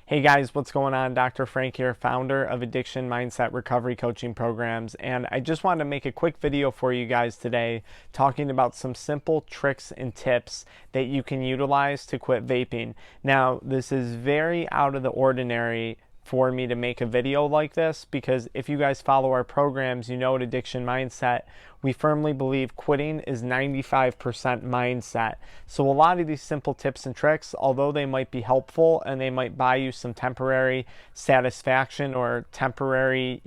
Hey guys, what's going on? Dr. Frank here, founder of Addiction Mindset Recovery Coaching Programs, and I just wanted to make a quick video for you guys today talking about some simple tricks and tips that you can utilize to quit vaping. Now, this is very out of the ordinary for me to make a video like this because if you guys follow our programs, you know at Addiction Mindset, we firmly believe quitting is 95% mindset. So a lot of these simple tips and tricks, although they might be helpful and they might buy you some temporary satisfaction or temporary,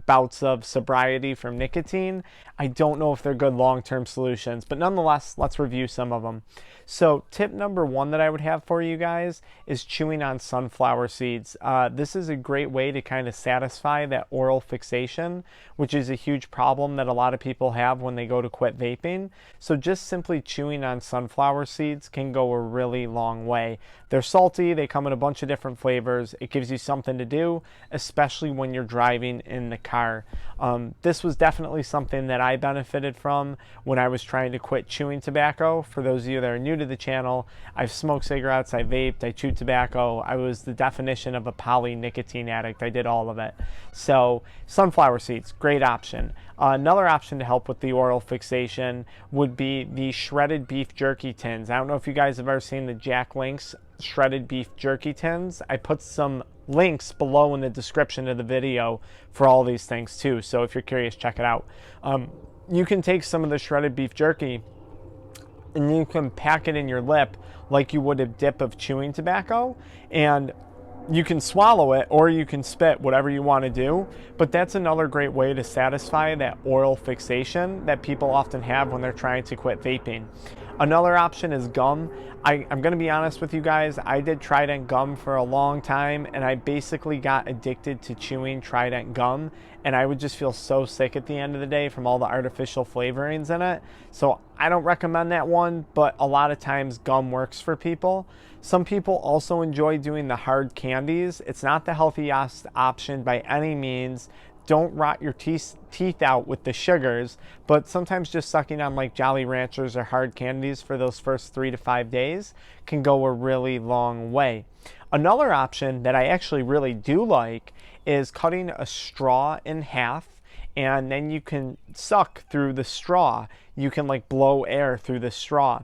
bouts of sobriety from nicotine, I don't know if they're good long-term solutions, but nonetheless, let's review some of them. So tip number one that I would have for you guys is chewing on sunflower seeds. This is a great way to kind of satisfy that oral fixation, which is a huge problem that a lot of people have when they go to quit vaping. So just simply chewing on sunflower seeds can go a really long way. They're salty, they come in a bunch of different flavors. It gives you something to do, especially when you're driving in the car. This was definitely something that I benefited from when I was trying to quit chewing tobacco. For those of you that are new to the channel, I've smoked cigarettes, I vaped, I chewed tobacco. I was the definition of a poly-nicotine addict. I did all of it. So sunflower seeds, great option. Another option to help with the oral fixation would be the shredded beef jerky tins. I don't know if you guys have ever seen the Jack Link's shredded beef jerky tins. I put some links below in the description of the video for all these things too, so if you're curious, check it out. You can take some of the shredded beef jerky and you can pack it in your lip like you would a dip of chewing tobacco, and you can swallow it or you can spit, whatever you want to do, but that's another great way to satisfy that oral fixation that people often have when they're trying to quit vaping. Another option is gum. I'm going to be honest with you guys, I did Trident gum for a long time and I basically got addicted to chewing Trident gum, and I would just feel so sick at the end of the day from all the artificial flavorings in it. So I don't recommend that one, but a lot of times gum works for people. Some people also enjoy doing the hard candies. It's not the healthiest option by any means. Don't rot your teeth out with the sugars, but sometimes just sucking on like Jolly Ranchers or hard candies for those first 3 to 5 days can go a really long way. Another option that I actually really do like is cutting a straw in half, and then you can suck through the straw. You can like blow air through the straw.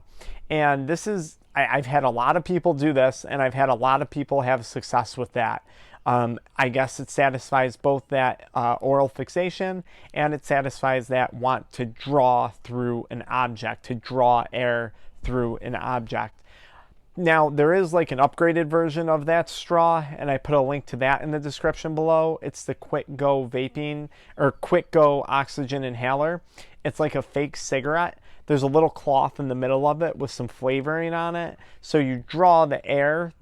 And this is, I've had a lot of people do this, and I've had a lot of people have success with that. I guess it satisfies both that oral fixation, and it satisfies that want to draw through an object, to draw air through an object. Now, there is like an upgraded version of that straw, and I put a link to that in the description below. It's the QuickGo vaping, or QuickGo oxygen inhaler. It's like a fake cigarette. There's a little cloth in the middle of it with some flavoring on it. So you draw the air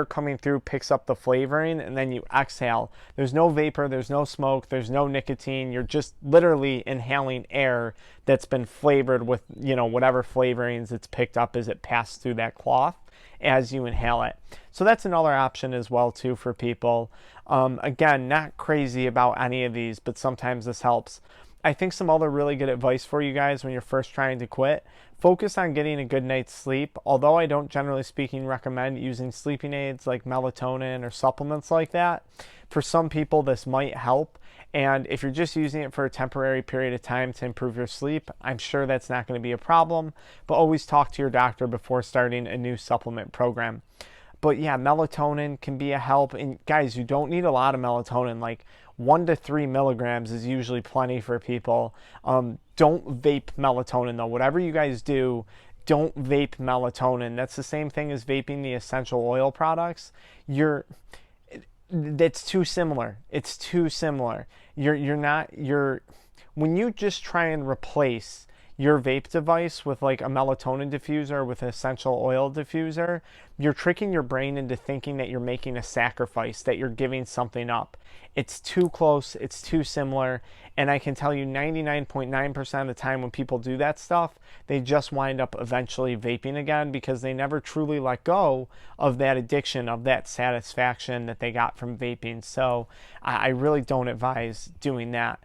coming through picks up the flavoring, and then you exhale. There's no vapor, there's no smoke, there's no nicotine. You're just literally inhaling air that's been flavored with, whatever flavorings it's picked up as it passed through that cloth as you inhale it. So that's another option as well too for people. Again, not crazy about any of these, but sometimes this helps. I think some other really good advice for you guys when you're first trying to quit: focus on getting a good night's sleep. Although I don't generally speaking recommend using sleeping aids like melatonin or supplements like that, for some people this might help. And if you're just using it for a temporary period of time to improve your sleep, I'm sure that's not going to be a problem, but always talk to your doctor before starting a new supplement program. But yeah, melatonin can be a help. And guys, you don't need a lot of melatonin. Like 1 to 3 milligrams is usually plenty for people. Don't vape melatonin though. Whatever you guys do, don't vape melatonin. That's the same thing as vaping the essential oil products. That's too similar. It's too similar. When you just try and replace your vape device with like a melatonin diffuser, with an essential oil diffuser, you're tricking your brain into thinking that you're making a sacrifice, that you're giving something up. It's too close, it's too similar, and I can tell you 99.9% of the time when people do that stuff, they just wind up eventually vaping again because they never truly let go of that addiction, of that satisfaction that they got from vaping. So I really don't advise doing that.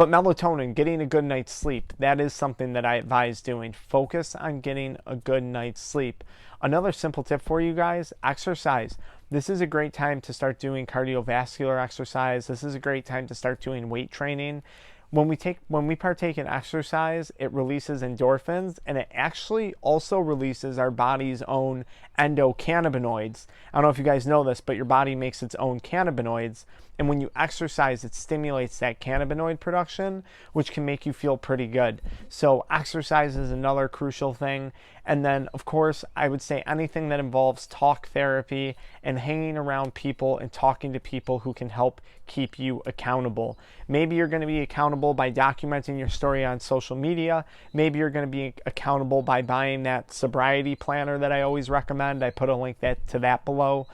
But melatonin, getting a good night's sleep, that is something that I advise doing. Focus on getting a good night's sleep. Another simple tip for you guys: exercise. this is a great time to start doing cardiovascular exercise. This is a great time to start doing weight training. When we partake in exercise, it releases endorphins, and it actually also releases our body's own endocannabinoids. I don't know if you guys know this, but your body makes its own cannabinoids, and when you exercise, it stimulates that cannabinoid production, which can make you feel pretty good. So exercise is another crucial thing. And then, of course, I would say anything that involves talk therapy and hanging around people and talking to people who can help keep you accountable. Maybe you're going to be accountable by documenting your story on social media. Maybe you're going to be accountable by buying that sobriety planner that I always recommend. I put a link to that below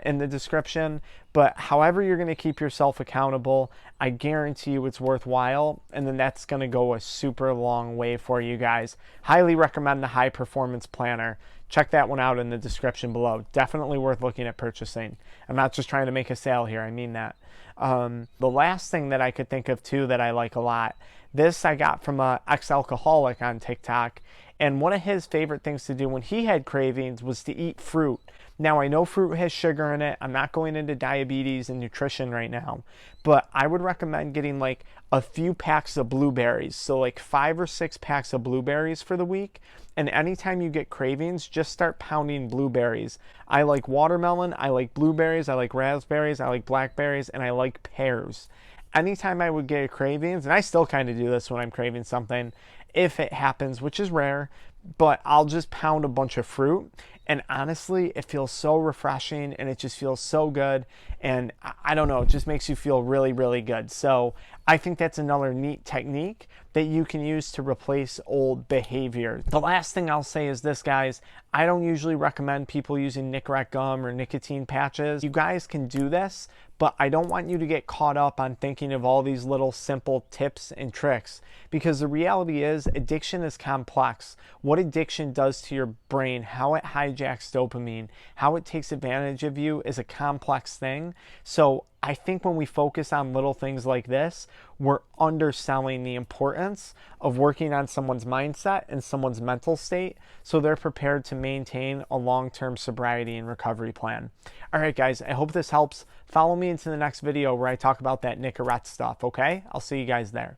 in the description. But however you're going to keep yourself accountable, I guarantee you it's worthwhile, and then that's going to go a super long way for you guys. Highly recommend the High Performance Planner. Check that one out in the description below. Definitely worth looking at purchasing. I'm not just trying to make a sale here, I mean that. The last thing that I could think of too that I like a lot, this I got from an ex-alcoholic on TikTok, and one of his favorite things to do when he had cravings was to eat fruit. Now, I know fruit has sugar in it. I'm not going into diabetes and nutrition right now, but I would recommend getting like a few packs of blueberries. So like 5 or 6 packs of blueberries for the week. And anytime you get cravings, just start pounding blueberries. I like watermelon, I like blueberries, I like raspberries, I like blackberries, and I like pears. Anytime I would get cravings, and I still kind of do this when I'm craving something, if it happens, which is rare, but I'll just pound a bunch of fruit. And honestly, it feels so refreshing, and it just feels so good. And I don't know, it just makes you feel really, really good. So I think that's another neat technique that you can use to replace old behavior. The last thing I'll say is this, guys. I don't usually recommend people using Nicorette gum or nicotine patches. You guys can do this, but I don't want you to get caught up on thinking of all these little simple tips and tricks, because the reality is addiction is complex. What addiction does to your brain, how it hijacks dopamine, how it takes advantage of you is a complex thing. So I think when we focus on little things like this, we're underselling the importance of working on someone's mindset and someone's mental state so they're prepared to maintain a long-term sobriety and recovery plan. All right, guys, I hope this helps. Follow me into the next video where I talk about that Nicorette stuff, okay? I'll see you guys there.